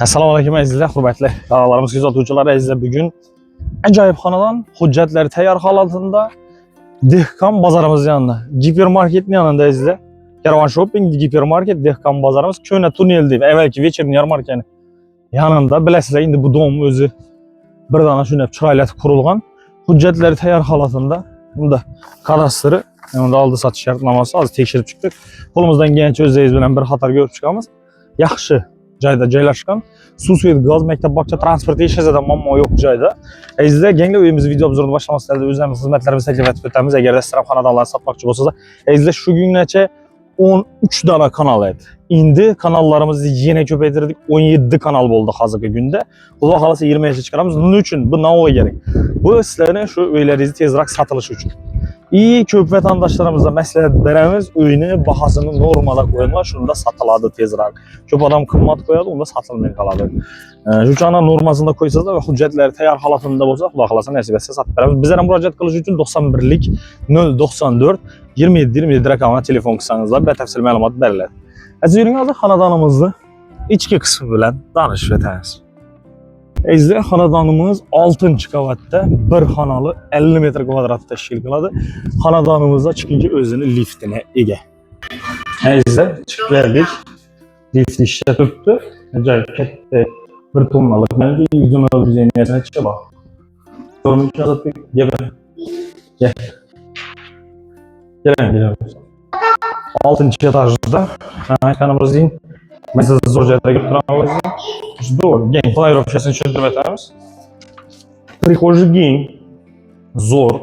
Assalomu alaykum azizlar, hurmatli kanallarimiz kuzatuvchilari, azizlar, bugun ajoyib xonadan hujjatlar tayyor holatida Dehqon bozorimiz yanında, gipermarketning yanında azizlar. Karavan shopping gipermarket Dehqon bozorimiz ko'na tunnel deb avvalgi вечерний yarmarkani yanında. Bilasizlar, endi bu dom o'zi bir dona shunday chiroylatib qurilgan. Hujjatlar tayyor holatida. Bunda kadastri, bunda oldi sotish shartnomasi hozir tekshirib chiqdik. Qo'limizdan kelgancha o'zingiz bilan bir xatar ko'rib chiqamiz. Yaxshi joyda joylashgan. Suv, svet, gaz, maktab, bog'cha, transport hech narsadan muammo yo'q joyda. Azizlar, yangi uyimiz video obzorini boshlamasdan o'zimiz xizmatlarimizni taklif etib o'tamiz. Agar istirab xonadonlarni sotmoqchi bo'lsangiz, azizlar, shu kungacha 13 dona kanal edi. Endi kanallarimizni yana ko'paytirdik. 17 kanal bo'ldi hozirgi kunda. Xudo xolasa 20 gacha chiqaramiz. Nima uchun? Bu navoga kerak. Bu sizlarning shu uylaringizni tezroq sotilishi uchun. Ko'p vatandaşlarımızla məsləhət beremiz, uyni bahasını normada qoyunlar, şunda satılады tezroq. Ko'p odam qimmat qo'yadi, unda satılmay qoladi. Shuchana normasında qo'ysangiz va hujjatlar tayyor holatida bo'lsa, Xudo xolasa nasib etsa sotib beramiz. Bizlarga murojaat qilish uchun 91lik 094 27 27 raqamına telefon qilsangizlar batafsil ma'lumot beriladi. Aziz yuring, hozir xonadonimizni ichki qismi bilan tanishib o'tamiz. Azizlar, xonadonimiz 6-qavatda bir xonalı 50 metr kvadrat tashkil qiladi. Xonadonimizda chiqinchi o'zini liftini ega. Azizlar, chiqib keldik. Lift ishlatibdi. Ajoyib katta bir tonnalik. Menga 110 dizaynga chiqib bor. Ko'rmoqchi Azatbek, gel. Keling. 6-etajda. Aytganimizdek, mesela zor joylarga turamiz. Zo'r, keng playoffchasini tushuntirib o'tamiz. Prixojniy keng, zo'r,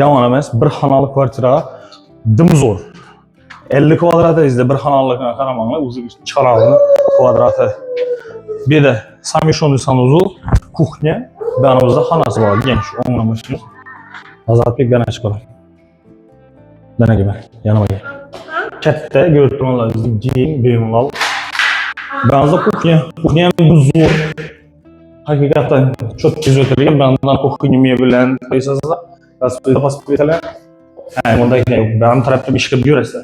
yomon emas. Bir xonali kvartira dim zo'r. 50 kvadrat izda bir xonalikni qaramanglar, o'zi chiqaradi kvadrati. Bu yerda samishonli sanuzul, kuxnya, banimizda xonasi bor, keng shu o'nglamoqchimiz. Azatbek bana chiqadi. Bana gel, yanıma gel. Katta ko'rib keng, bemalol. Bazı kuchnya bu zo'r. Hakikaten çok tez o'tilgan. Bandan kuchnya bilan qo'ysangiz, pasportlar. Bunday yo'q. Ban tarafda ish qilib yurasiz.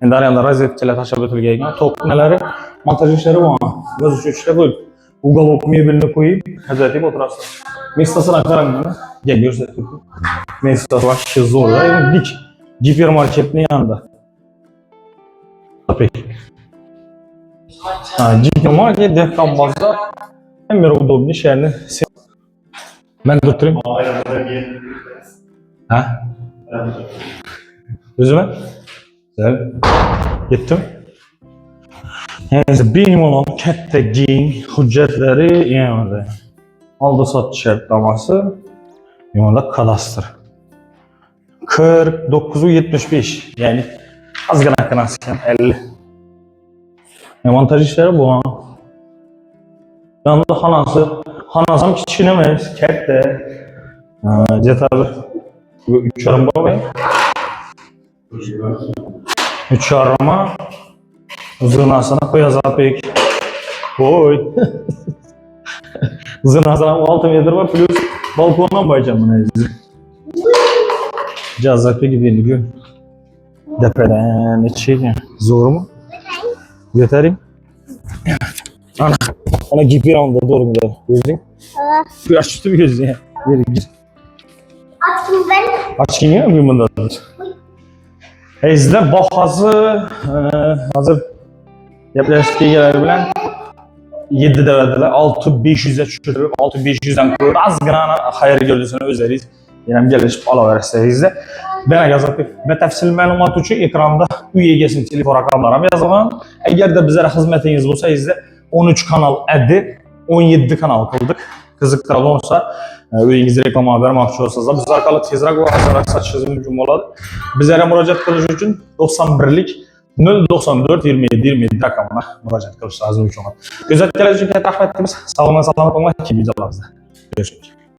Endi arayanda rozetkalar tashab o'tilgan, to'pnalari, montaj ishlari bor. O'z uchun ishlab qo'yib, uголок mebelni qo'yib, ajratib o'tirasiz. Mestasini qaranglar. Gel ko'rsatib. Mestas вообще zo'r. Dik gipermarketning yanında. Gipermarket, Dehqon bozor, en удобный şeyini. Ben tutturayım. Ha? Özüme? Güzel. Gittim. Yani benim olan katta keng hujjatları yanında. Aldı sotish shartnomasi, yanında kadastr. 49.75, yani azgina qanasikan 50. Montaj işleri bu. Yanında xonasi ham kichkina emas, katta. Jetabi 3,5 bo'lmaydi. 3,5. Zinasini qo'yazapik. Qo'y. Zinasini 6 metr bor, plus balkondan boycan buni. Jazapik belgi. Depadan ichiga. Zo'rmi? Yeterim. Ana giperonda doğru mu da? Gözün? Evet. Bir açtı bir gözün ya. Gir. Açayım ben. Açayım ya bugün bundadır. Azizlar, bahası hazır yapılaştığı yerler bilen 7 devredeler. 6.500'e düşürüp 6.500'den koyup az gana hayır gördüğünüz özleriz. Yani gelişip alaveririz. Ben yazıp batafsil ma'lumot uchun ekranda uy egasini telefon raqamlari ham yozilgan. Agarda bizlarga xizmatingiz bo'lsa, 13 kanal edi, 17 kanal qildik. Qiziqtirib olsa, uyingizni reklama bermoqchi bo'lsangiz, biz orqali tezroq va arzonroq sotishingiz mumkin bo'ladi. Bizlarga murojaat qilish uchun 91lik 094 27 27 raqamına murojaat qilishingiz mumkin. Kuzatganingiz uchun katta rahmat. Sog'lik, salomat bo'ling. Videolarimizda görüşmek üzere.